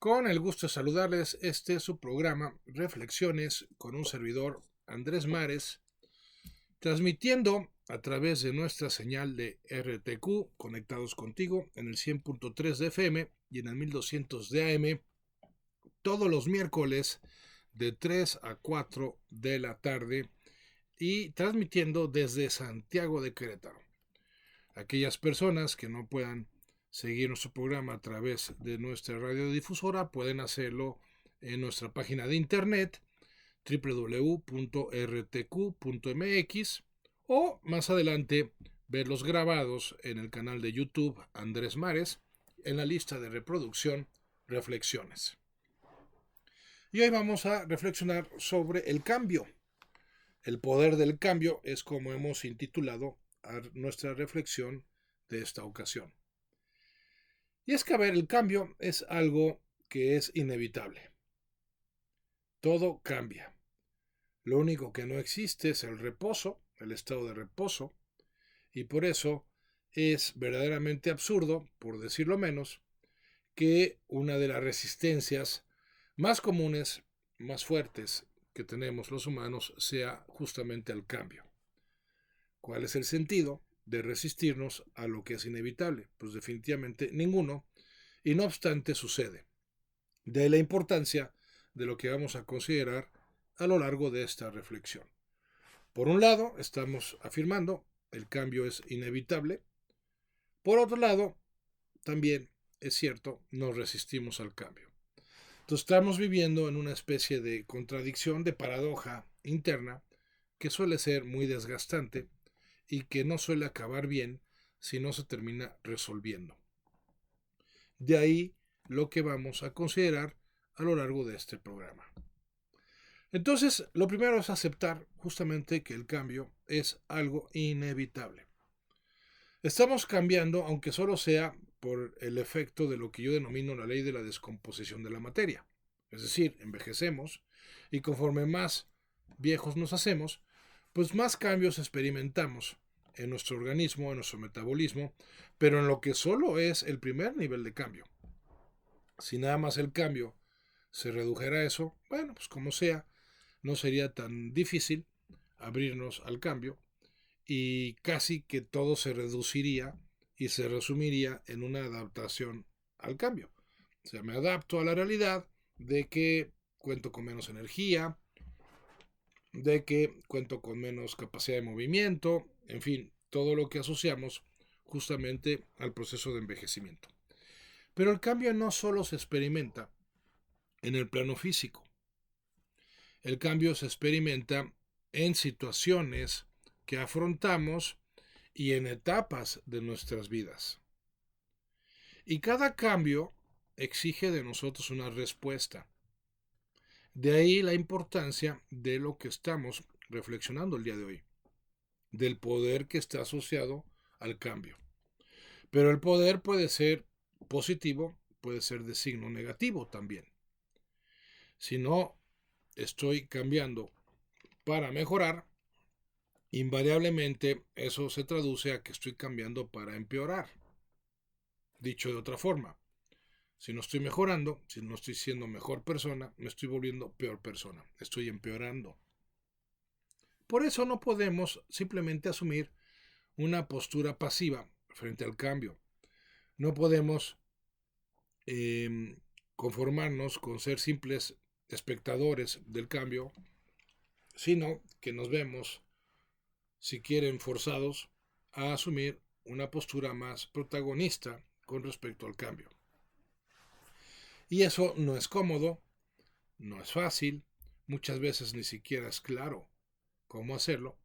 Con el gusto de saludarles, este es su programa Reflexiones con un servidor Andrés Mares, transmitiendo a través de nuestra señal de RTQ, conectados contigo en el 100.3 de FM y en el 1200 de AM, todos los miércoles de 3 a 4 de la tarde y transmitiendo desde Santiago de Querétaro. Aquellas personas que no puedan seguir nuestro programa a través de nuestra radiodifusora pueden hacerlo en nuestra página de internet www.rtq.mx o más adelante verlos grabados en el canal de YouTube Andrés Mares en la lista de reproducción Reflexiones. Y hoy vamos a reflexionar sobre el cambio. El poder del cambio es como hemos intitulado a nuestra reflexión de esta ocasión. Y es que, el cambio es algo que es inevitable. Todo cambia. Lo único que no existe es el reposo, el estado de reposo, y por eso es verdaderamente absurdo, por decirlo menos, que una de las resistencias más comunes, más fuertes que tenemos los humanos sea justamente al cambio. ¿Cuál es el sentido de resistirnos a lo que es inevitable? Pues definitivamente ninguno, y no obstante sucede. De ahí la importancia de lo que vamos a considerar a lo largo de esta reflexión. Por un lado, estamos afirmando el cambio es inevitable. Por otro lado, también es cierto, nos resistimos al cambio. Entonces estamos viviendo en una especie de contradicción, de paradoja interna, que suele ser muy desgastante y que no suele acabar bien si no se termina resolviendo. De ahí lo que vamos a considerar a lo largo de este programa. Entonces, lo primero es aceptar justamente que el cambio es algo inevitable. Estamos cambiando, aunque solo sea por el efecto de lo que yo denomino la ley de la descomposición de la materia. Es decir, envejecemos y conforme más viejos nos hacemos, pues más cambios experimentamos en nuestro organismo, en nuestro metabolismo, pero en lo que solo es el primer nivel de cambio. Si nada más el cambio se redujera a eso, bueno, pues como sea, no sería tan difícil abrirnos al cambio y casi que todo se reduciría y se resumiría en una adaptación al cambio. O sea, me adapto a la realidad de que cuento con menos energía, de que cuento con menos capacidad de movimiento, en fin, todo lo que asociamos justamente al proceso de envejecimiento. Pero el cambio no solo se experimenta en el plano físico. El cambio se experimenta en situaciones que afrontamos y en etapas de nuestras vidas. Y cada cambio exige de nosotros una respuesta. De ahí la importancia de lo que estamos reflexionando el día de hoy, del poder que está asociado al cambio. Pero el poder puede ser positivo, puede ser de signo negativo también. Si no estoy cambiando para mejorar, invariablemente eso se traduce a que estoy cambiando para empeorar. Dicho de otra forma, si no estoy mejorando, si no estoy siendo mejor persona, me estoy volviendo peor persona, estoy empeorando. Por eso no podemos simplemente asumir una postura pasiva frente al cambio. No podemos conformarnos con ser simples espectadores del cambio, sino que nos vemos, si quieren, forzados a asumir una postura más protagonista con respecto al cambio. Y eso no es cómodo, no es fácil, muchas veces ni siquiera es claro cómo hacerlo,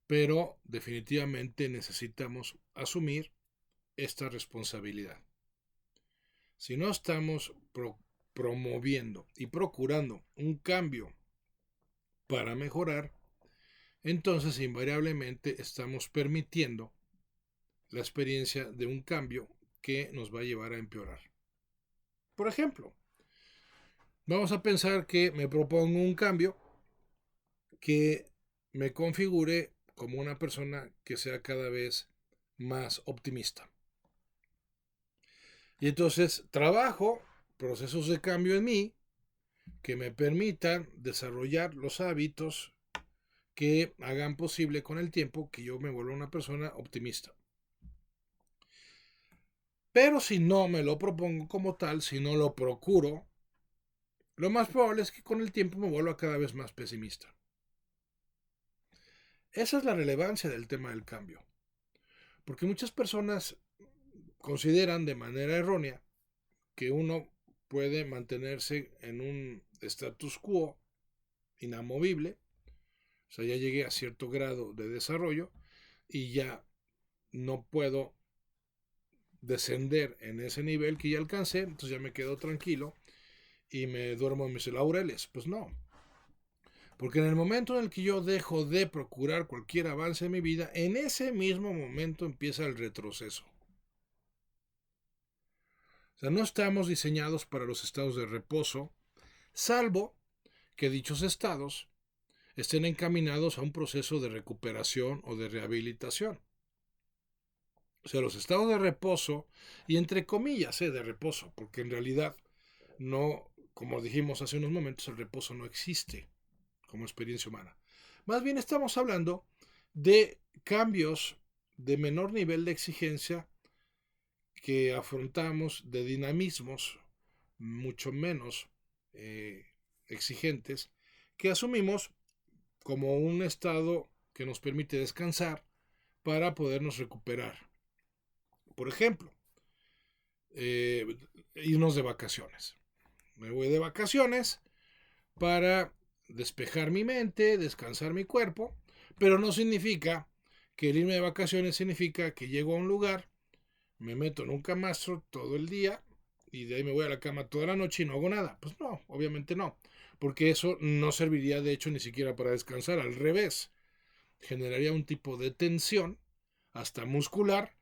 pero definitivamente necesitamos asumir esta responsabilidad. Si no estamos promoviendo y procurando un cambio para mejorar, entonces invariablemente estamos permitiendo la experiencia de un cambio que nos va a llevar a empeorar. Por ejemplo, vamos a pensar que me propongo un cambio que me configure como una persona que sea cada vez más optimista. Y entonces trabajo procesos de cambio en mí que me permitan desarrollar los hábitos que hagan posible con el tiempo que yo me vuelva una persona optimista. Pero si no me lo propongo como tal, si no lo procuro, lo más probable es que con el tiempo me vuelva cada vez más pesimista. Esa es la relevancia del tema del cambio. Porque muchas personas consideran de manera errónea que uno puede mantenerse en un status quo inamovible. O sea, ya llegué a cierto grado de desarrollo y ya no puedo descender en ese nivel que ya alcancé, entonces ya me quedo tranquilo y me duermo en mis laureles. Pues no. Porque en el momento en el que yo dejo de procurar cualquier avance en mi vida, en ese mismo momento empieza el retroceso. O sea, no estamos diseñados para los estados de reposo, salvo que dichos estados estén encaminados a un proceso de recuperación o de rehabilitación. O sea, los estados de reposo, y entre comillas, de reposo, porque en realidad no, como dijimos hace unos momentos, el reposo no existe como experiencia humana. Más bien estamos hablando de cambios de menor nivel de exigencia que afrontamos, de dinamismos mucho menos exigentes, que asumimos como un estado que nos permite descansar para podernos recuperar. Por ejemplo, irnos de vacaciones. Me voy de vacaciones para despejar mi mente, descansar mi cuerpo, pero no significa que el irme de vacaciones significa que llego a un lugar, me meto en un camastro todo el día y de ahí me voy a la cama toda la noche y no hago nada. Pues no, obviamente no, porque eso no serviría de hecho ni siquiera para descansar, al revés, generaría un tipo de tensión, hasta muscular,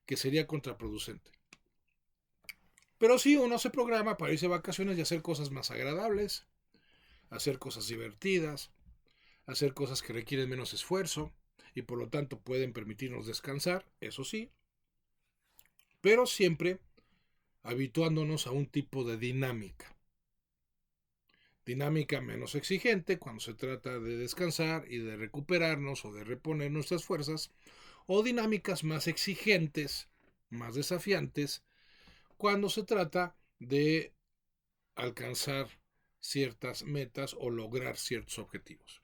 que sería contraproducente. Pero sí, uno se programa para irse de vacaciones y hacer cosas más agradables, hacer cosas divertidas, hacer cosas que requieren menos esfuerzo y por lo tanto pueden permitirnos descansar, eso sí, pero siempre habituándonos a un tipo de dinámica. Dinámica menos exigente cuando se trata de descansar y de recuperarnos o de reponer nuestras fuerzas, o dinámicas más exigentes, más desafiantes, cuando se trata de alcanzar ciertas metas o lograr ciertos objetivos.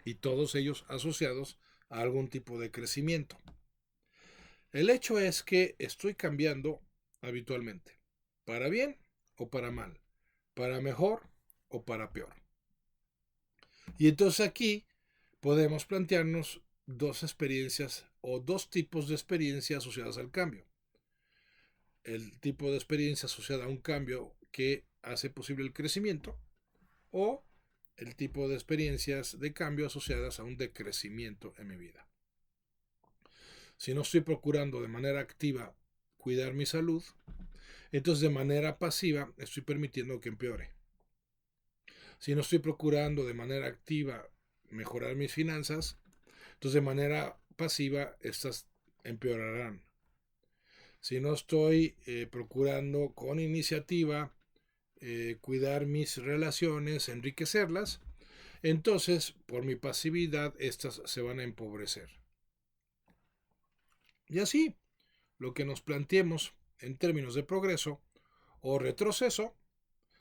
Y todos ellos asociados a algún tipo de crecimiento. El hecho es que estoy cambiando habitualmente, para bien o para mal, para mejor o para peor. Y entonces aquí podemos plantearnos dos experiencias o dos tipos de experiencias asociadas al cambio. El tipo de experiencia asociada a un cambio que hace posible el crecimiento o el tipo de experiencias de cambio asociadas a un decrecimiento en mi vida. Si no estoy procurando de manera activa cuidar mi salud, entonces de manera pasiva estoy permitiendo que empeore. Si no estoy procurando de manera activa mejorar mis finanzas, entonces de manera pasiva estas empeorarán. Si no estoy procurando con iniciativa cuidar mis relaciones, enriquecerlas, entonces por mi pasividad estas se van a empobrecer. Y así, lo que nos planteemos en términos de progreso o retroceso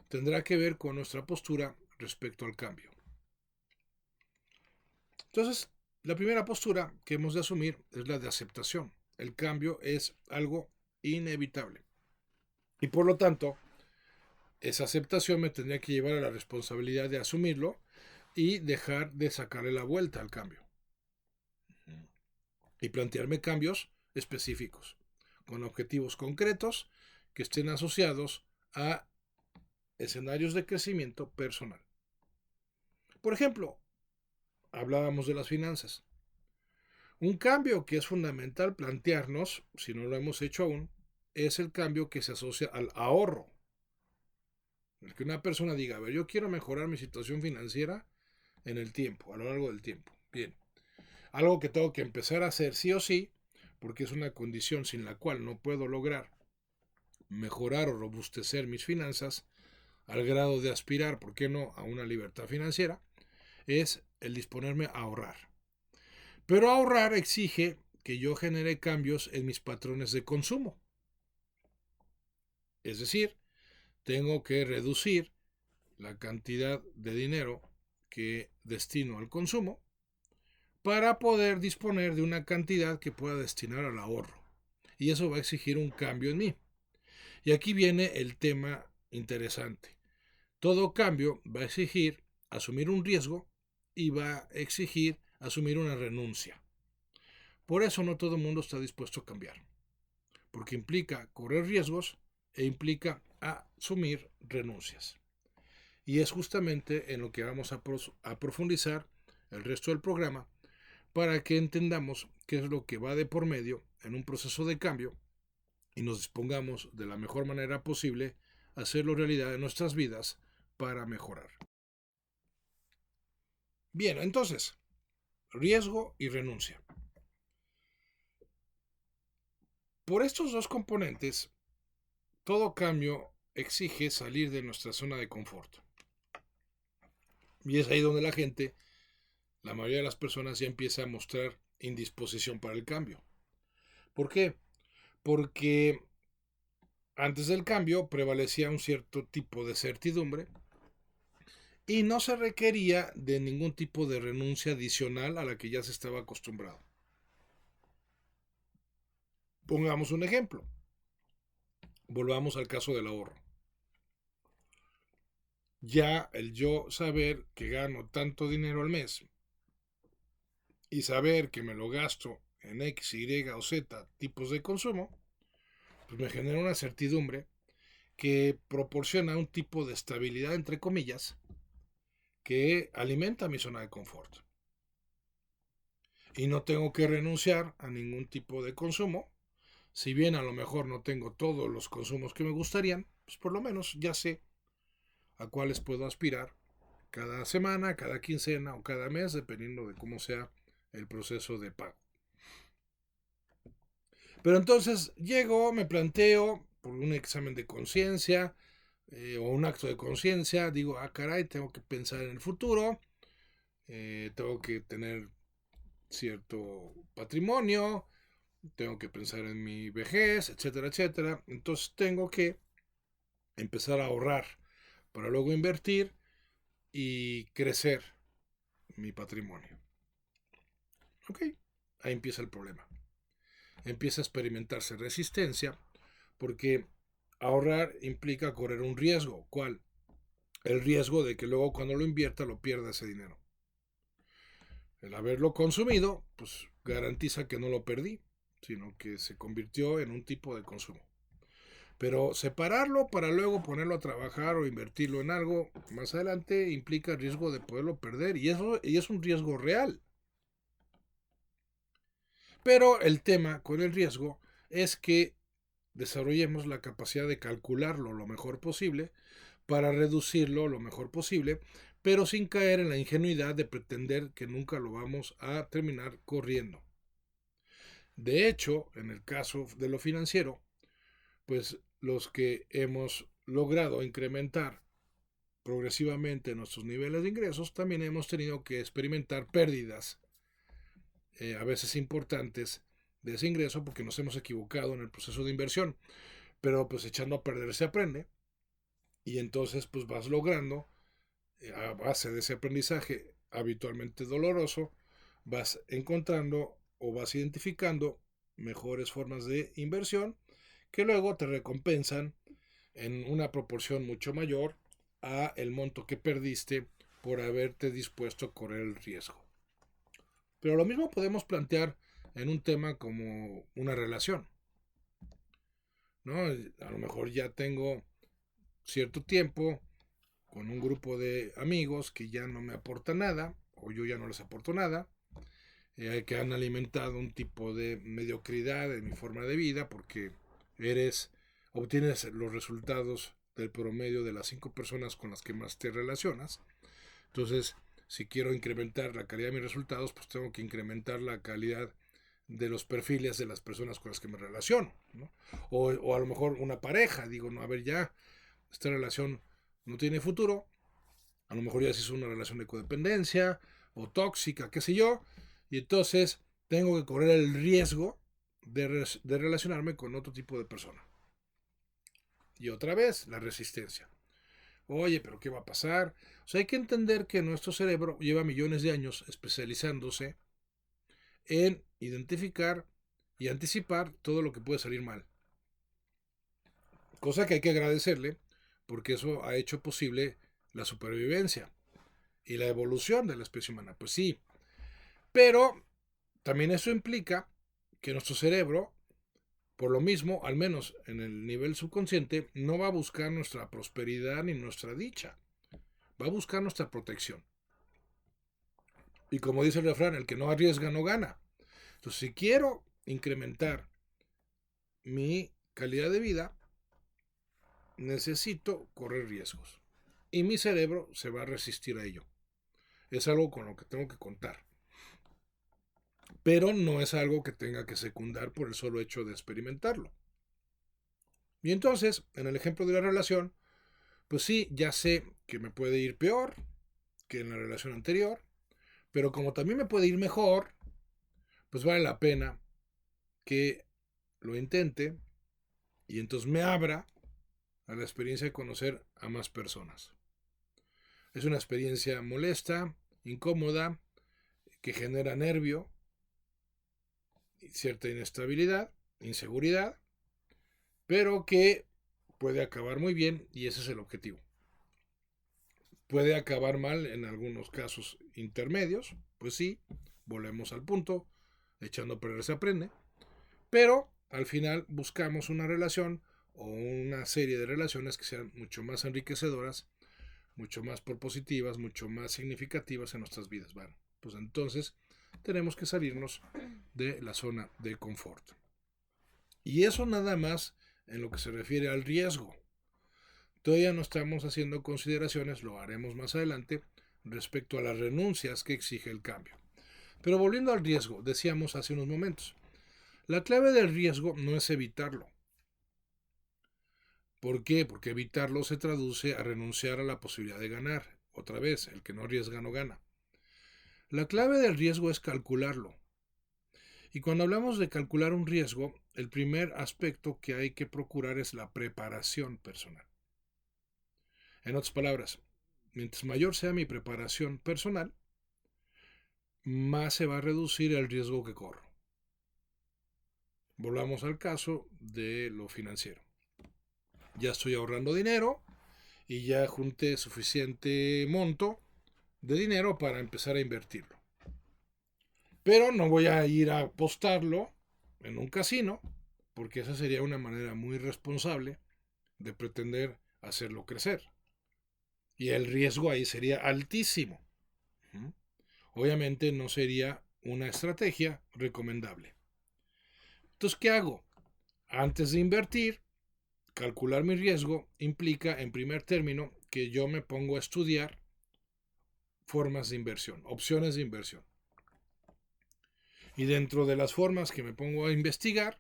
tendrá que ver con nuestra postura respecto al cambio. Entonces, la primera postura que hemos de asumir es la de aceptación. El cambio es algo inevitable. Y por lo tanto, esa aceptación me tendría que llevar a la responsabilidad de asumirlo y dejar de sacarle la vuelta al cambio. Y plantearme cambios específicos, con objetivos concretos que estén asociados a escenarios de crecimiento personal. Por ejemplo, hablábamos de las finanzas. Un cambio que es fundamental plantearnos, si no lo hemos hecho aún, es el cambio que se asocia al ahorro. El que una persona diga, a ver, yo quiero mejorar mi situación financiera en el tiempo, a lo largo del tiempo. Bien. Algo que tengo que empezar a hacer sí o sí, porque es una condición sin la cual no puedo lograr mejorar o robustecer mis finanzas al grado de aspirar, ¿por qué no?, a una libertad financiera, es el disponerme a ahorrar. Pero ahorrar exige que yo genere cambios en mis patrones de consumo. Es decir, tengo que reducir la cantidad de dinero que destino al consumo para poder disponer de una cantidad que pueda destinar al ahorro. Y eso va a exigir un cambio en mí. Y aquí viene el tema interesante. Todo cambio va a exigir asumir un riesgo y va a exigir asumir una renuncia. Por eso no todo el mundo está dispuesto a cambiar, porque implica correr riesgos e implica asumir renuncias. Y es justamente en lo que vamos a profundizar el resto del programa para que entendamos qué es lo que va de por medio en un proceso de cambio y nos dispongamos de la mejor manera posible a hacerlo realidad en nuestras vidas para mejorar. Bien, entonces, riesgo y renuncia. Por estos dos componentes, todo cambio exige salir de nuestra zona de confort. Y es ahí donde la mayoría de las personas ya empieza a mostrar indisposición para el cambio. ¿Por qué? Porque antes del cambio prevalecía un cierto tipo de certidumbre y no se requería de ningún tipo de renuncia adicional a la que ya se estaba acostumbrado. Pongamos un ejemplo. Volvamos al caso del ahorro. Ya el yo saber que gano tanto dinero al mes y saber que me lo gasto en X, Y o Z tipos de consumo, pues me genera una certidumbre que proporciona un tipo de estabilidad, entre comillas, que alimenta mi zona de confort. Y no tengo que renunciar a ningún tipo de consumo. Si bien a lo mejor no tengo todos los consumos que me gustarían, pues por lo menos ya sé a cuáles puedo aspirar cada semana, cada quincena o cada mes, dependiendo de cómo sea el proceso de pago. Pero entonces llego, me planteo por un examen de conciencia o un acto de conciencia, digo, caray, tengo que pensar en el futuro, tengo que tener cierto patrimonio, tengo que pensar en mi vejez, etcétera, etcétera. Entonces tengo que empezar a ahorrar para luego invertir y crecer mi patrimonio. Ok, ahí empieza el problema. Empieza a experimentarse resistencia porque ahorrar implica correr un riesgo. ¿Cuál? El riesgo de que luego cuando lo invierta lo pierda ese dinero. El haberlo consumido, pues garantiza que no lo perdí, sino que se convirtió en un tipo de consumo. Pero separarlo para luego ponerlo a trabajar o invertirlo en algo más adelante implica el riesgo de poderlo perder y es un riesgo real. Pero el tema con el riesgo es que desarrollemos la capacidad de calcularlo lo mejor posible para reducirlo lo mejor posible, pero sin caer en la ingenuidad de pretender que nunca lo vamos a terminar corriendo. De hecho, en el caso de lo financiero, pues los que hemos logrado incrementar progresivamente nuestros niveles de ingresos, también hemos tenido que experimentar pérdidas, a veces importantes, de ese ingreso porque nos hemos equivocado en el proceso de inversión. Pero pues echando a perder se aprende y entonces pues vas logrando, a base de ese aprendizaje habitualmente doloroso, vas encontrando o vas identificando mejores formas de inversión que luego te recompensan en una proporción mucho mayor a el monto que perdiste por haberte dispuesto a correr el riesgo. Pero lo mismo podemos plantear en un tema como una relación, ¿no? A lo mejor ya tengo cierto tiempo con un grupo de amigos que ya no me aporta nada o yo ya no les aporto nada, que han alimentado un tipo de mediocridad en mi forma de vida porque obtienes los resultados del promedio de las 5 personas con las que más te relacionas. Entonces, si quiero incrementar la calidad de mis resultados, pues tengo que incrementar la calidad de los perfiles de las personas con las que me relaciono, ¿no? O a lo mejor una pareja, digo, no, a ver, ya, esta relación no tiene futuro, a lo mejor ya se hizo una relación de codependencia o tóxica, qué sé yo, y entonces tengo que correr el riesgo de relacionarme con otro tipo de persona. Y otra vez, la resistencia. Oye, pero ¿qué va a pasar? O sea, hay que entender que nuestro cerebro lleva millones de años especializándose en identificar y anticipar todo lo que puede salir mal. Cosa que hay que agradecerle porque eso ha hecho posible la supervivencia y la evolución de la especie humana. Pues sí, pero también eso implica que nuestro cerebro, por lo mismo, al menos en el nivel subconsciente, no va a buscar nuestra prosperidad ni nuestra dicha. Va a buscar nuestra protección. Y como dice el refrán, el que no arriesga no gana. Entonces, si quiero incrementar mi calidad de vida, necesito correr riesgos. Y mi cerebro se va a resistir a ello. Es algo con lo que tengo que contar. Pero no es algo que tenga que secundar por el solo hecho de experimentarlo. Y entonces, en el ejemplo de la relación, pues sí, ya sé que me puede ir peor que en la relación anterior, pero como también me puede ir mejor, pues vale la pena que lo intente y entonces me abra a la experiencia de conocer a más personas. Es una experiencia molesta, incómoda, que genera nervio, cierta inestabilidad, inseguridad, pero que puede acabar muy bien y ese es el objetivo. Puede acabar mal en algunos casos intermedios, pues sí, volvemos al punto, echando a perder se aprende, pero al final buscamos una relación o una serie de relaciones que sean mucho más enriquecedoras, mucho más propositivas, mucho más significativas en nuestras vidas. Bueno, pues entonces tenemos que salirnos de la zona de confort. Y eso nada más en lo que se refiere al riesgo. Todavía no estamos haciendo consideraciones, lo haremos más adelante, respecto a las renuncias que exige el cambio. Pero volviendo al riesgo, decíamos hace unos momentos, la clave del riesgo no es evitarlo. ¿Por qué? Porque evitarlo se traduce a renunciar a la posibilidad de ganar. Otra vez, el que no arriesga no gana. La clave del riesgo es calcularlo. Y cuando hablamos de calcular un riesgo, el primer aspecto que hay que procurar es la preparación personal. En otras palabras, mientras mayor sea mi preparación personal, más se va a reducir el riesgo que corro. Volvamos al caso de lo financiero. Ya estoy ahorrando dinero y ya junté suficiente monto de dinero para empezar a invertirlo. Pero no voy a ir a apostarlo en un casino, porque esa sería una manera muy responsable de pretender hacerlo crecer. Y el riesgo ahí sería altísimo. Obviamente no sería una estrategia recomendable. Entonces, ¿qué hago? Antes de invertir, calcular mi riesgo implica, en primer término, que yo me pongo a estudiar formas de inversión, opciones de inversión. Y dentro de las formas que me pongo a investigar,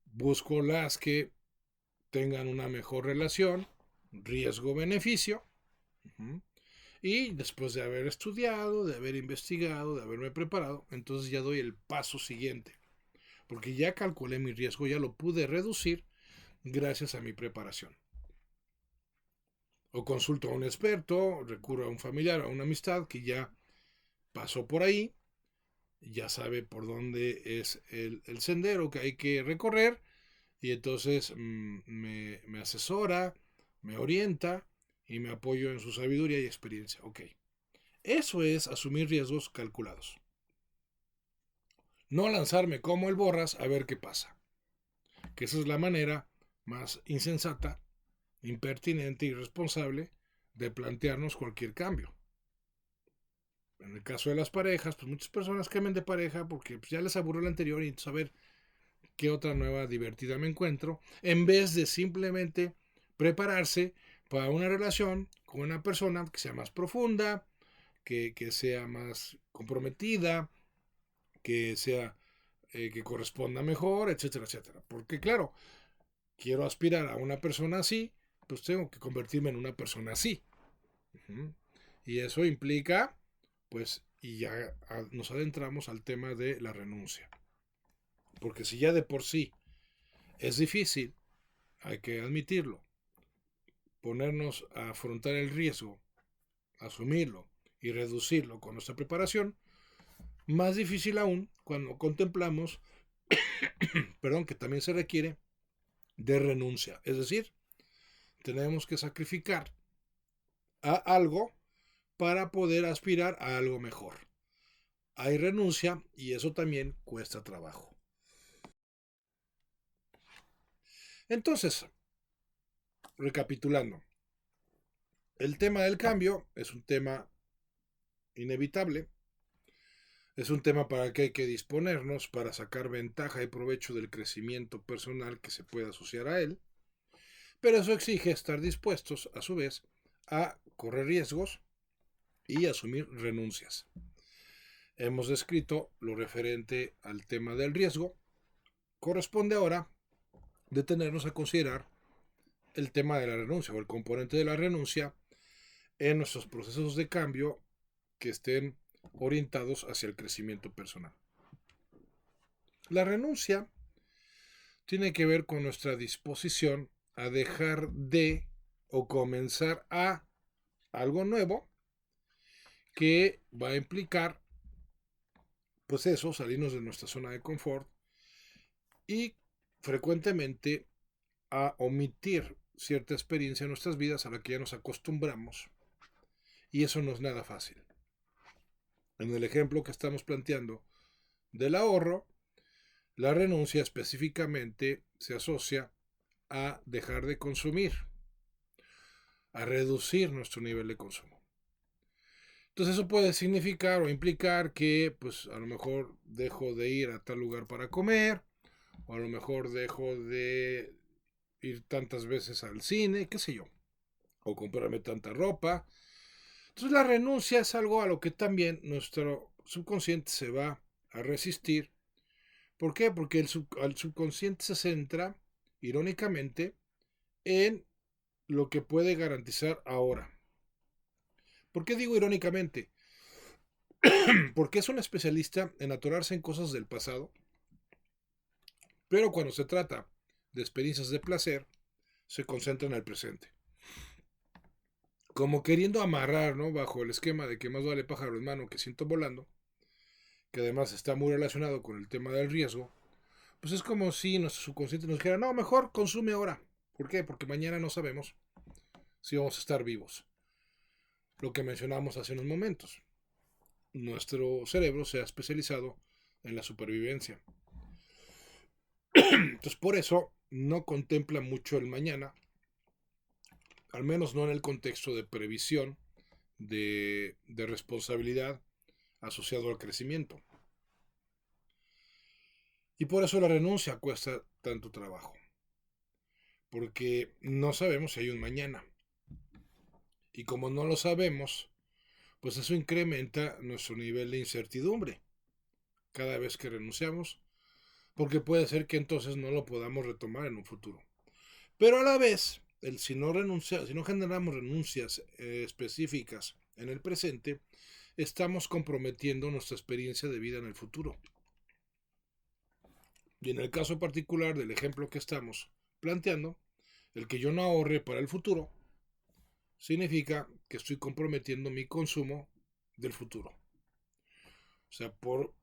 busco las que tengan una mejor relación, riesgo-beneficio. Y después de haber estudiado, de haber investigado, de haberme preparado, entonces ya doy el paso siguiente. Porque ya calculé mi riesgo, ya lo pude reducir gracias a mi preparación. O consulto a un experto, recurro a un familiar, a una amistad que ya pasó por ahí, ya sabe por dónde es el sendero que hay que recorrer y entonces me asesora, me orienta y me apoyo en su sabiduría y experiencia. Ok, eso es asumir riesgos calculados. No lanzarme como el borras a ver qué pasa. Que esa es la manera más insensata, impertinente y irresponsable de plantearnos cualquier cambio. En el caso de las parejas, pues muchas personas cambian de pareja porque pues, ya les aburrió la anterior y saber qué otra nueva divertida me encuentro, en vez de simplemente prepararse para una relación con una persona que sea más profunda, que sea más comprometida, que sea, que corresponda mejor, etcétera, etcétera. Porque claro, quiero aspirar a una persona así, pues tengo que convertirme en una persona así. Uh-huh. Y eso implica, pues, y ya nos adentramos al tema de la renuncia. Porque si ya de por sí es difícil, hay que admitirlo, ponernos a afrontar el riesgo, asumirlo y reducirlo con nuestra preparación, más difícil aún cuando contemplamos, perdón, que también se requiere de renuncia. Es decir, tenemos que sacrificar a algo para poder aspirar a algo mejor. Hay renuncia y eso también cuesta trabajo. Entonces, recapitulando, el tema del cambio es un tema inevitable, es un tema para el que hay que disponernos para sacar ventaja y provecho del crecimiento personal que se pueda asociar a él, pero eso exige estar dispuestos, a su vez, a correr riesgos y asumir renuncias. Hemos descrito lo referente al tema del riesgo. Corresponde ahora detenernos a considerar el tema de la renuncia o el componente de la renuncia en nuestros procesos de cambio que estén orientados hacia el crecimiento personal. La renuncia tiene que ver con nuestra disposición a dejar de o comenzar a algo nuevo que va a implicar, pues eso, salirnos de nuestra zona de confort y frecuentemente a omitir cierta experiencia en nuestras vidas a la que ya nos acostumbramos. Y eso no es nada fácil. En el ejemplo que estamos planteando del ahorro, la renuncia específicamente se asocia a dejar de consumir, a reducir nuestro nivel de consumo. Entonces eso puede significar o implicar que pues a lo mejor dejo de ir a tal lugar para comer, o a lo mejor dejo de ir tantas veces al cine, qué sé yo, o comprarme tanta ropa. Entonces la renuncia es algo a lo que también nuestro subconsciente se va a resistir. ¿Por qué? Porque el subconsciente se centra, irónicamente, en lo que puede garantizar ahora. ¿Por qué digo irónicamente? Porque es un especialista en atorarse en cosas del pasado, pero cuando se trata de experiencias de placer, se concentra en el presente. Como queriendo amarrar, ¿no? Bajo el esquema de que más vale pájaro en mano que ciento volando, que además está muy relacionado con el tema del riesgo, pues es como si nuestro subconsciente nos dijera, no, mejor consume ahora. ¿Por qué? Porque mañana no sabemos si vamos a estar vivos. Lo que mencionamos hace unos momentos. Nuestro cerebro se ha especializado en la supervivencia. Entonces por eso no contempla mucho el mañana, al menos no en el contexto de previsión, de responsabilidad asociado al crecimiento. Y por eso la renuncia cuesta tanto trabajo, porque no sabemos si hay un mañana. Y como no lo sabemos, pues eso incrementa nuestro nivel de incertidumbre cada vez que renunciamos, porque puede ser que entonces no lo podamos retomar en un futuro. Pero a la vez, si no generamos renuncias específicas en el presente, estamos comprometiendo nuestra experiencia de vida en el futuro. Y en el caso particular del ejemplo que estamos planteando, el que yo no ahorre para el futuro significa que estoy comprometiendo mi consumo del futuro. O sea, por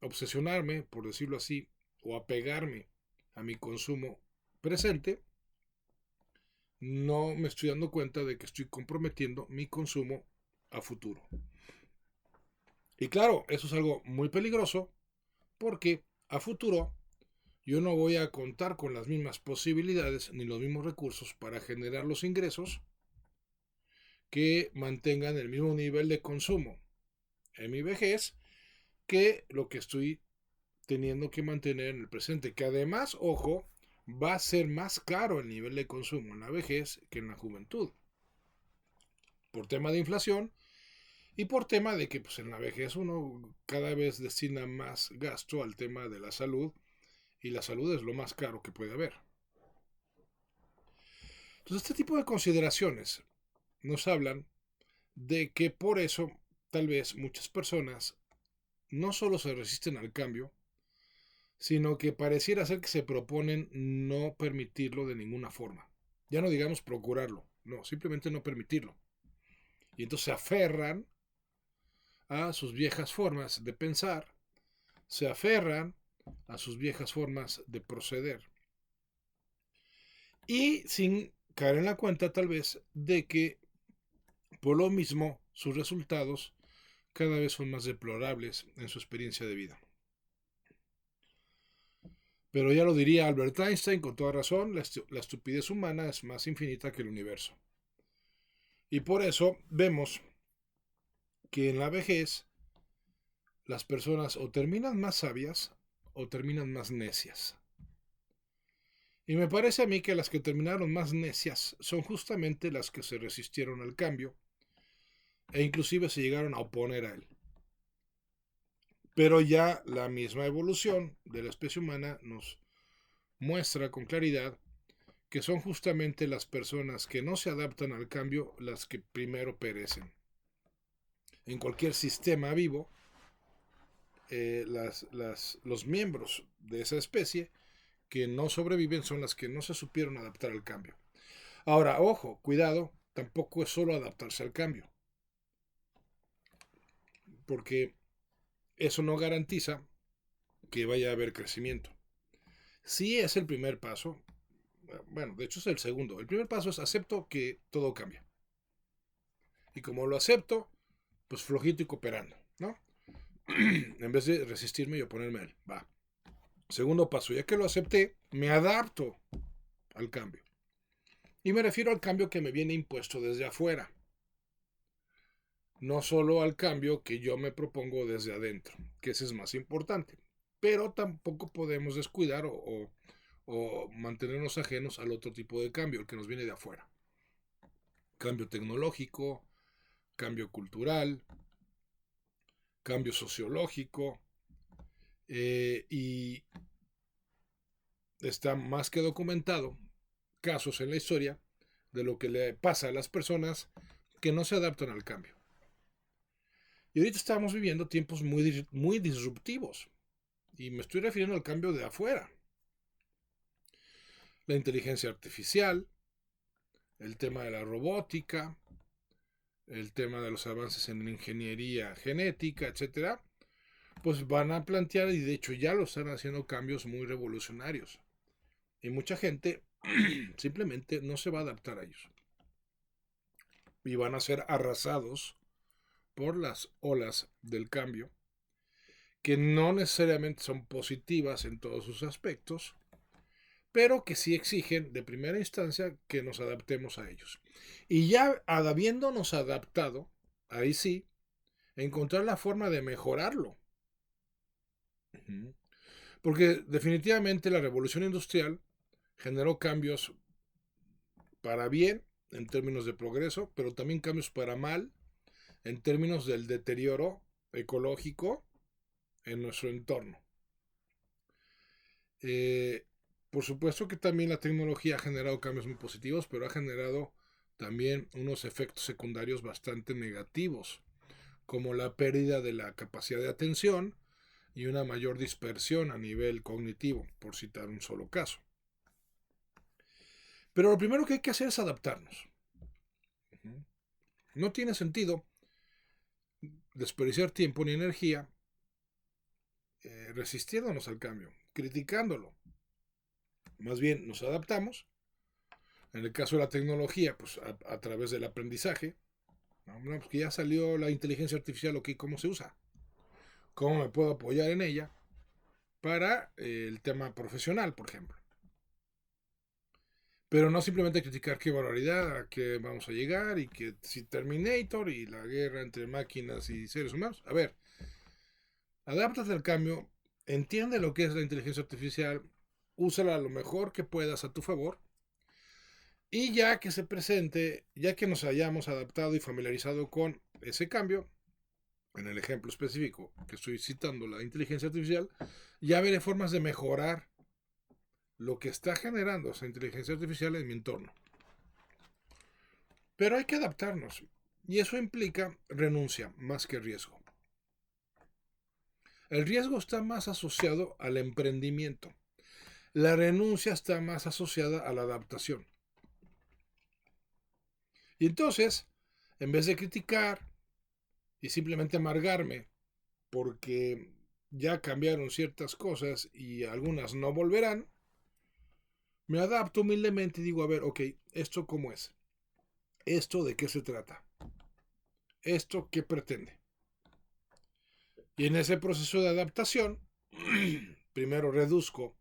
obsesionarme, por decirlo así, o apegarme a mi consumo presente, no me estoy dando cuenta de que estoy comprometiendo mi consumo a futuro. Y claro, eso es algo muy peligroso porque a futuro yo no voy a contar con las mismas posibilidades ni los mismos recursos para generar los ingresos que mantengan el mismo nivel de consumo en mi vejez que lo que estoy teniendo que mantener en el presente, que además, ojo, va a ser más caro el nivel de consumo en la vejez que en la juventud. Por tema de inflación Y por tema de que pues, en la vejez uno cada vez destina más gasto al tema de la salud, y la salud es lo más caro que puede haber. Entonces, este tipo de consideraciones nos hablan de que por eso tal vez muchas personas no solo se resisten al cambio, sino que pareciera ser que se proponen no permitirlo de ninguna forma. Ya no digamos procurarlo, no, simplemente no permitirlo. Y entonces se aferran a sus viejas formas de pensar, se aferran a sus viejas formas de proceder. Y sin caer en la cuenta tal vez de que por lo mismo sus resultados cada vez son más deplorables en su experiencia de vida. Pero ya lo diría Albert Einstein con toda razón, la estupidez humana es más infinita que el universo. Y por eso vemos que en la vejez las personas o terminan más sabias o terminan más necias. Y me parece a mí que las que terminaron más necias son justamente las que se resistieron al cambio e inclusive se llegaron a oponer a él. Pero ya la misma evolución de la especie humana nos muestra con claridad que son justamente las personas que no se adaptan al cambio las que primero perecen. En cualquier sistema vivo, los miembros de esa especie que no sobreviven son las que no se supieron adaptar al cambio. Ahora, ojo, cuidado, tampoco es solo adaptarse al cambio, porque eso no garantiza que vaya a haber crecimiento. Sí es el primer paso, bueno, de hecho es el segundo. El primer paso es acepto que todo cambia. Y como lo acepto, pues flojito y cooperando, ¿no? En vez de resistirme y oponerme a él. Va. Segundo paso, ya que lo acepté, me adapto al cambio. Y me refiero al cambio que me viene impuesto desde afuera. No solo al cambio que yo me propongo desde adentro, que ese es más importante. Pero tampoco podemos descuidar o mantenernos ajenos al otro tipo de cambio, el que nos viene de afuera. Cambio tecnológico, cambio cultural, cambio sociológico, y está más que documentado casos en la historia de lo que le pasa a las personas que no se adaptan al cambio. Y ahorita estamos viviendo tiempos muy disruptivos. Y me estoy refiriendo al cambio de afuera. La inteligencia artificial, el tema de la robótica, el tema de los avances en la ingeniería genética, etcétera, pues van a plantear, y de hecho ya lo están haciendo, cambios muy revolucionarios. Y mucha gente simplemente no se va a adaptar a ellos. Y van a ser arrasados por las olas del cambio, que no necesariamente son positivas en todos sus aspectos, pero que sí exigen de primera instancia que nos adaptemos a ellos. Y ya habiéndonos adaptado, ahí sí, encontrar la forma de mejorarlo. Porque definitivamente la revolución industrial generó cambios para bien en términos de progreso, pero también cambios para mal en términos del deterioro ecológico en nuestro entorno. Por supuesto que también la tecnología ha generado cambios muy positivos, pero ha generado también unos efectos secundarios bastante negativos, como la pérdida de la capacidad de atención y una mayor dispersión a nivel cognitivo, por citar un solo caso. Pero lo primero que hay que hacer es adaptarnos. No tiene sentido desperdiciar tiempo ni energía resistiéndonos al cambio, criticándolo. Más bien nos adaptamos. En el caso de la tecnología, pues a través del aprendizaje. No, pues que ya salió la inteligencia artificial, ok, ¿cómo se usa? ¿Cómo me puedo apoyar en ella para el tema profesional, por ejemplo? Pero no simplemente criticar qué barbaridad, a qué vamos a llegar y que si Terminator y la guerra entre máquinas y seres humanos. A ver, adáptate al cambio, entiende lo que es la inteligencia artificial, úsala lo mejor que puedas a tu favor. Y ya que se presente, ya que nos hayamos adaptado y familiarizado con ese cambio, en el ejemplo específico que estoy citando, la inteligencia artificial, ya veré formas de mejorar lo que está generando esa inteligencia artificial en mi entorno. Pero hay que adaptarnos, y eso implica renuncia más que riesgo. El riesgo está más asociado al emprendimiento. La renuncia está más asociada a la adaptación. Y entonces, en vez de criticar y simplemente amargarme porque ya cambiaron ciertas cosas y algunas no volverán, me adapto humildemente y digo, a ver, ok, ¿esto cómo es? ¿Esto de qué se trata? ¿Esto qué pretende? Y en ese proceso de adaptación, primero reduzco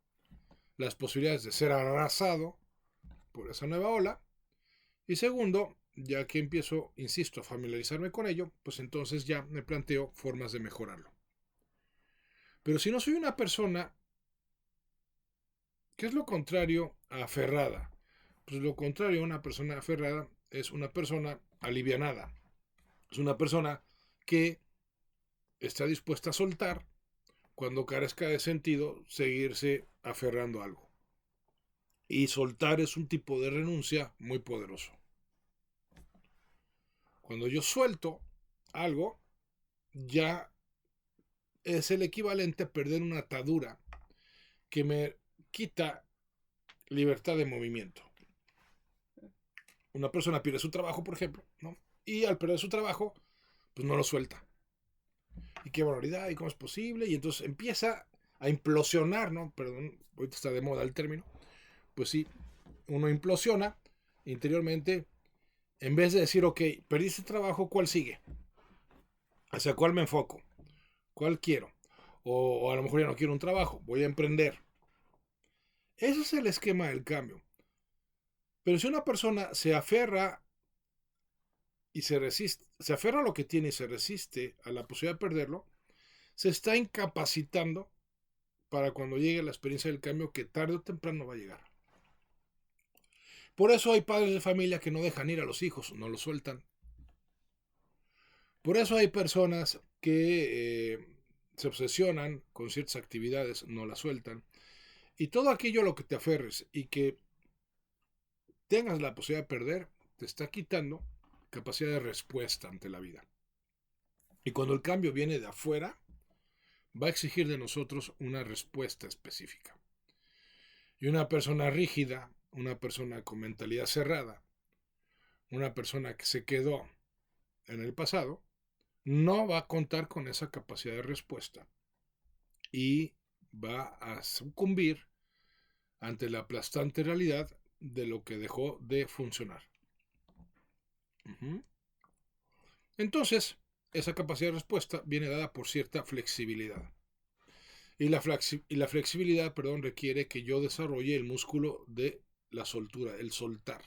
las posibilidades de ser arrasado por esa nueva ola. Y segundo, ya que empiezo, insisto, a familiarizarme con ello, pues entonces ya me planteo formas de mejorarlo. Pero si no soy una persona, ¿qué es lo contrario a aferrada? Pues lo contrario a una persona aferrada es una persona alivianada. Es una persona que está dispuesta a soltar cuando carezca de sentido seguirse aferrando a algo. Y soltar es un tipo de renuncia muy poderoso. Cuando yo suelto algo, ya es el equivalente a perder una atadura que me quita libertad de movimiento. Una persona pierde su trabajo, por ejemplo, ¿no? Y al perder su trabajo, pues no lo suelta. Y qué barbaridad, y cómo es posible, y entonces empieza a implosionar, ¿no? Perdón, ahorita está de moda el término. Pues sí, uno implosiona interiormente, en vez de decir, ok, perdí este trabajo, ¿cuál sigue? ¿Hacia cuál me enfoco? ¿Cuál quiero? O a lo mejor ya no quiero un trabajo, voy a emprender. Ese es el esquema del cambio. Pero si una persona se aferra y se resiste, se aferra a lo que tiene y se resiste a la posibilidad de perderlo, se está incapacitando para cuando llegue la experiencia del cambio que tarde o temprano va a llegar. Por eso hay padres de familia que no dejan ir a los hijos, no los sueltan. Por eso hay personas que se obsesionan con ciertas actividades, no las sueltan. Y todo aquello a lo que te aferres y que tengas la posibilidad de perder, te está quitando capacidad de respuesta ante la vida. Y cuando el cambio viene de afuera, va a exigir de nosotros una respuesta específica. Y una persona rígida, una persona con mentalidad cerrada, una persona que se quedó en el pasado, no va a contar con esa capacidad de respuesta y va a sucumbir ante la aplastante realidad de lo que dejó de funcionar. Entonces, esa capacidad de respuesta viene dada por cierta flexibilidad. Y la flexibilidad, requiere que yo desarrolle el músculo de la soltura, el soltar.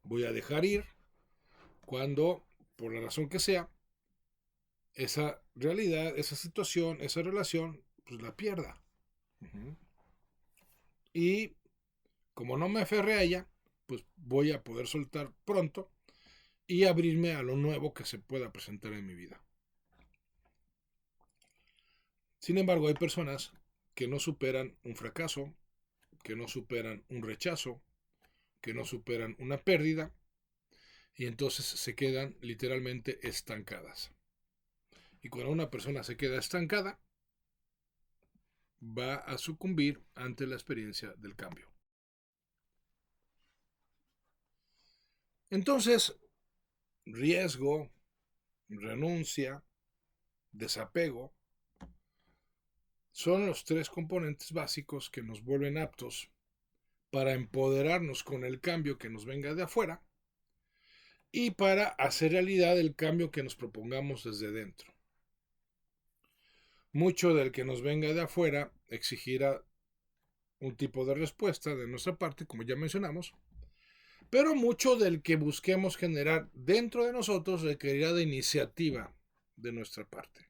Voy a dejar ir cuando, por la razón que sea, esa realidad, esa situación, esa relación, pues la pierda. Y como no me aferré a ella, pues voy a poder soltar pronto y abrirme a lo nuevo que se pueda presentar en mi vida. Sin embargo, hay personas que no superan un fracaso, que no superan un rechazo, que no superan una pérdida, y entonces se quedan literalmente estancadas. Y cuando una persona se queda estancada, va a sucumbir ante la experiencia del cambio. Entonces, riesgo, renuncia, desapego, son los tres componentes básicos que nos vuelven aptos para empoderarnos con el cambio que nos venga de afuera y para hacer realidad el cambio que nos propongamos desde dentro. Mucho del que nos venga de afuera exigirá un tipo de respuesta de nuestra parte, como ya mencionamos, pero mucho del que busquemos generar dentro de nosotros requerirá de iniciativa de nuestra parte.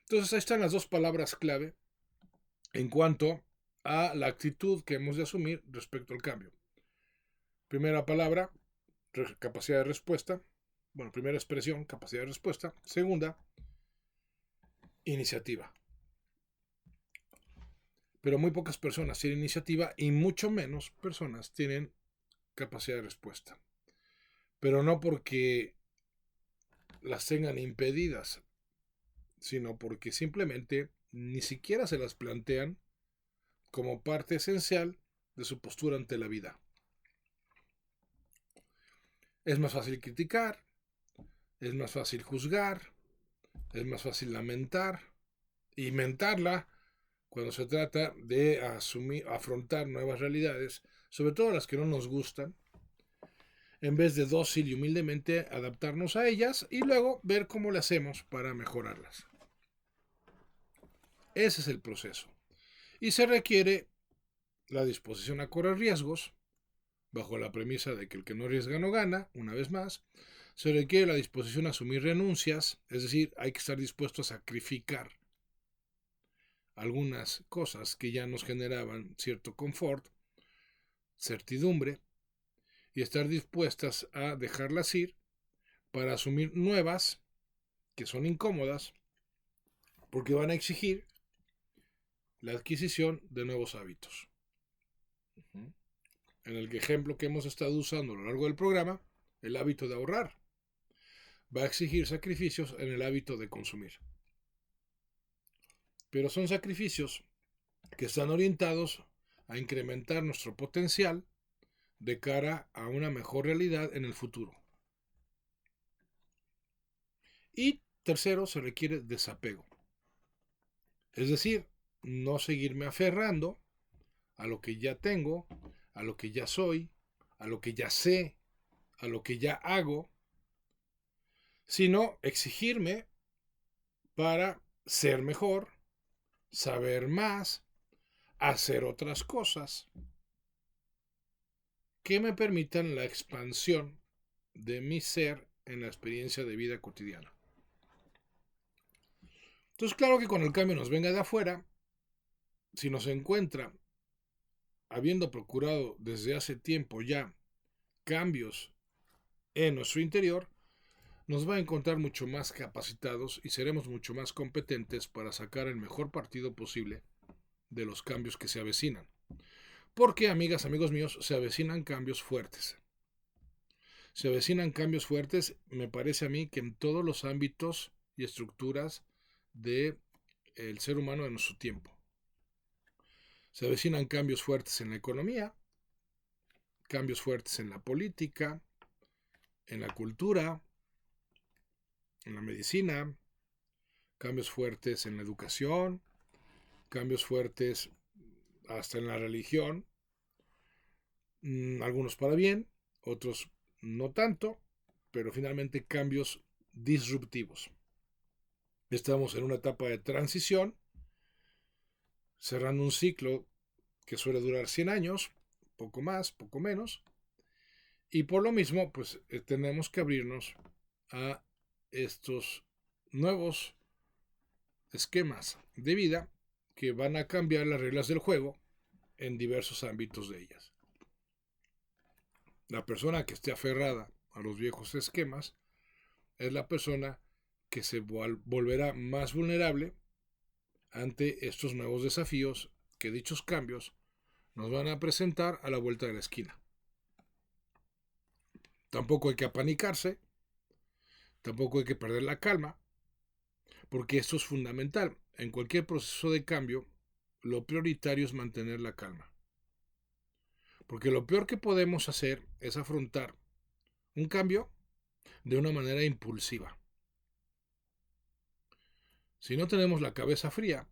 Entonces ahí están las dos palabras clave en cuanto a la actitud que hemos de asumir respecto al cambio. Primera palabra, capacidad de respuesta. Bueno, primera expresión, capacidad de respuesta. Segunda, iniciativa. Pero muy pocas personas tienen iniciativa y mucho menos personas tienen capacidad de respuesta. Pero no porque las tengan impedidas, sino porque simplemente ni siquiera se las plantean como parte esencial de su postura ante la vida. Es más fácil criticar, es más fácil juzgar, es más fácil lamentar y mentarla cuando se trata de afrontar nuevas realidades, sobre todo las que no nos gustan, en vez de dócil y humildemente adaptarnos a ellas y luego ver cómo le hacemos para mejorarlas. Ese es el proceso. Y se requiere la disposición a correr riesgos, bajo la premisa de que el que no arriesga no gana, una vez más. Se requiere la disposición a asumir renuncias, es decir, hay que estar dispuesto a sacrificar algunas cosas que ya nos generaban cierto confort, certidumbre, y estar dispuestas a dejarlas ir para asumir nuevas que son incómodas porque van a exigir la adquisición de nuevos hábitos. En el ejemplo que hemos estado usando a lo largo del programa, el hábito de ahorrar va a exigir sacrificios en el hábito de consumir. Pero son sacrificios que están orientados a incrementar nuestro potencial de cara a una mejor realidad en el futuro. Y tercero, se requiere desapego. Es decir, no seguirme aferrando a lo que ya tengo, a lo que ya soy, a lo que ya sé, a lo que ya hago, sino exigirme para ser mejor, saber más, hacer otras cosas que me permitan la expansión de mi ser en la experiencia de vida cotidiana. Entonces, claro que cuando el cambio nos venga de afuera, si nos encuentra habiendo procurado desde hace tiempo ya cambios en nuestro interior, nos va a encontrar mucho más capacitados y seremos mucho más competentes para sacar el mejor partido posible de los cambios que se avecinan. Porque, amigas, amigos míos, se avecinan cambios fuertes. Se avecinan cambios fuertes, me parece a mí, que en todos los ámbitos y estructuras del ser humano de nuestro tiempo. Se avecinan cambios fuertes en la economía, cambios fuertes en la política, en la cultura, en la medicina, cambios fuertes en la educación, cambios fuertes hasta en la religión, algunos para bien, otros no tanto, pero finalmente cambios disruptivos. Estamos en una etapa de transición, cerrando un ciclo que suele durar 100 años, poco más, poco menos, y por lo mismo, pues tenemos que abrirnos a estos nuevos esquemas de vida que van a cambiar las reglas del juego en diversos ámbitos de ellas. La persona que esté aferrada a los viejos esquemas es la persona que se volverá más vulnerable ante estos nuevos desafíos que dichos cambios nos van a presentar a la vuelta de la esquina. Tampoco hay que apanicarse, tampoco hay que perder la calma, porque esto es fundamental. En cualquier proceso de cambio, lo prioritario es mantener la calma. Porque lo peor que podemos hacer es afrontar un cambio de una manera impulsiva. Si no tenemos la cabeza fría,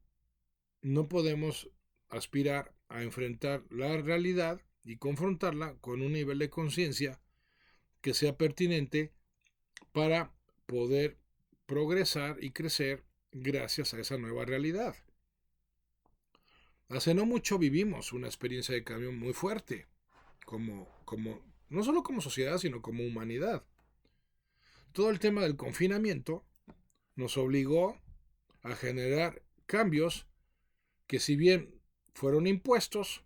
no podemos aspirar a enfrentar la realidad y confrontarla con un nivel de conciencia que sea pertinente para poder progresar y crecer gracias a esa nueva realidad. Hace no mucho vivimos una experiencia de cambio muy fuerte, no solo como sociedad, sino como humanidad. Todo el tema del confinamiento nos obligó a generar cambios que, si bien fueron impuestos,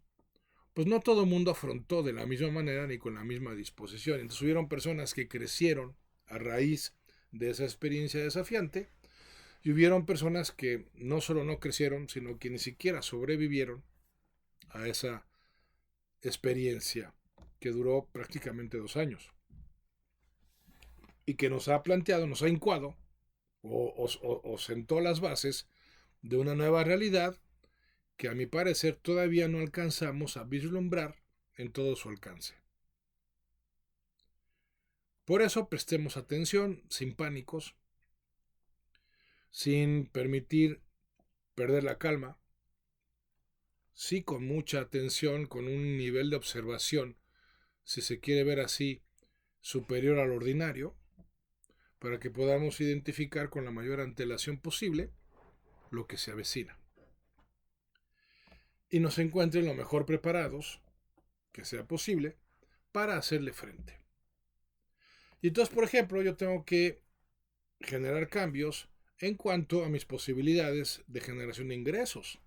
pues no todo el mundo afrontó de la misma manera ni con la misma disposición. Entonces hubieron personas que crecieron a raíz de esa experiencia desafiante, y hubieron personas que no solo no crecieron, sino que ni siquiera sobrevivieron a esa experiencia que duró prácticamente 2 años y que nos ha planteado, nos ha incuado o sentó las bases de una nueva realidad que a mi parecer todavía no alcanzamos a vislumbrar en todo su alcance. Por eso prestemos atención, sin pánicos, sin permitir perder la calma, sí con mucha atención, con un nivel de observación, si se quiere ver así, superior al ordinario, para que podamos identificar con la mayor antelación posible lo que se avecina. Y nos encuentren lo mejor preparados que sea posible para hacerle frente. Y entonces, por ejemplo, yo tengo que generar cambios en cuanto a mis posibilidades de generación de ingresos.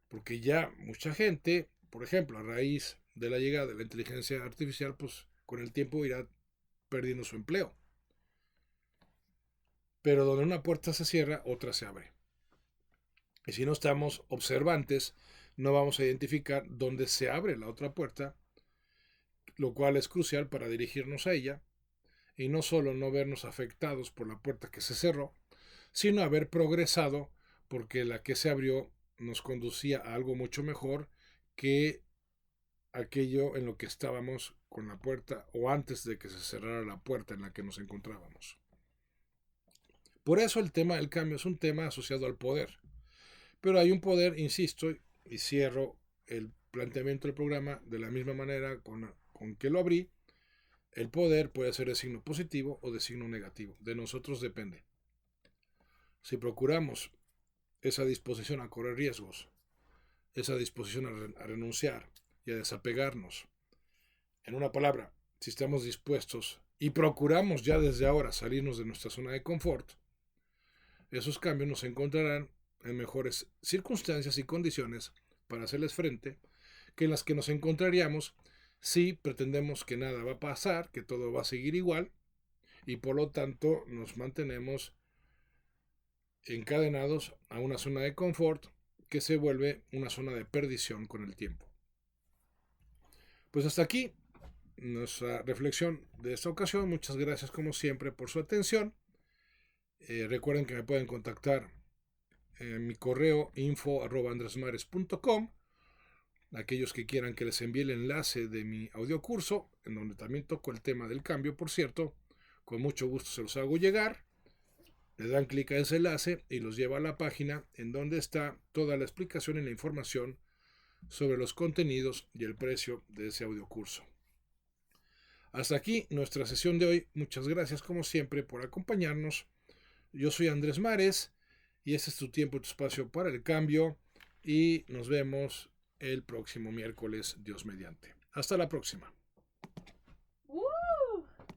Porque ya mucha gente, por ejemplo, a raíz de la llegada de la inteligencia artificial, pues con el tiempo irá perdiendo su empleo. Pero donde una puerta se cierra, otra se abre. Y si no estamos observantes, no vamos a identificar dónde se abre la otra puerta, lo cual es crucial para dirigirnos a ella y no solo no vernos afectados por la puerta que se cerró, sino haber progresado porque la que se abrió nos conducía a algo mucho mejor que aquello en lo que estábamos con la puerta o antes de que se cerrara la puerta en la que nos encontrábamos. Por eso el tema del cambio es un tema asociado al poder. Pero hay un poder, insisto, y cierro el planteamiento del programa de la misma manera con que lo abrí. El poder puede ser de signo positivo o de signo negativo. De nosotros depende. Si procuramos esa disposición a correr riesgos, esa disposición a renunciar y a desapegarnos, en una palabra, si estamos dispuestos y procuramos ya desde ahora salirnos de nuestra zona de confort, esos cambios nos encontrarán en mejores circunstancias y condiciones para hacerles frente que en las que nos encontraríamos si pretendemos que nada va a pasar, que todo va a seguir igual y por lo tanto nos mantenemos encadenados a una zona de confort que se vuelve una zona de perdición con el tiempo. Pues hasta aquí nuestra reflexión de esta ocasión. Muchas gracias como siempre por su atención. Recuerden que me pueden contactar en mi correo info@andresmares.com. Aquellos que quieran que les envíe el enlace de mi audiocurso, en donde también toco el tema del cambio, por cierto, con mucho gusto se los hago llegar. Le dan clic a ese enlace y los lleva a la página en donde está toda la explicación y la información sobre los contenidos y el precio de ese audiocurso. Hasta aquí nuestra sesión de hoy. Muchas gracias como siempre por acompañarnos. Yo soy Andrés Mares y este es tu tiempo y tu espacio para el cambio y nos vemos el próximo miércoles, Dios mediante. Hasta la próxima.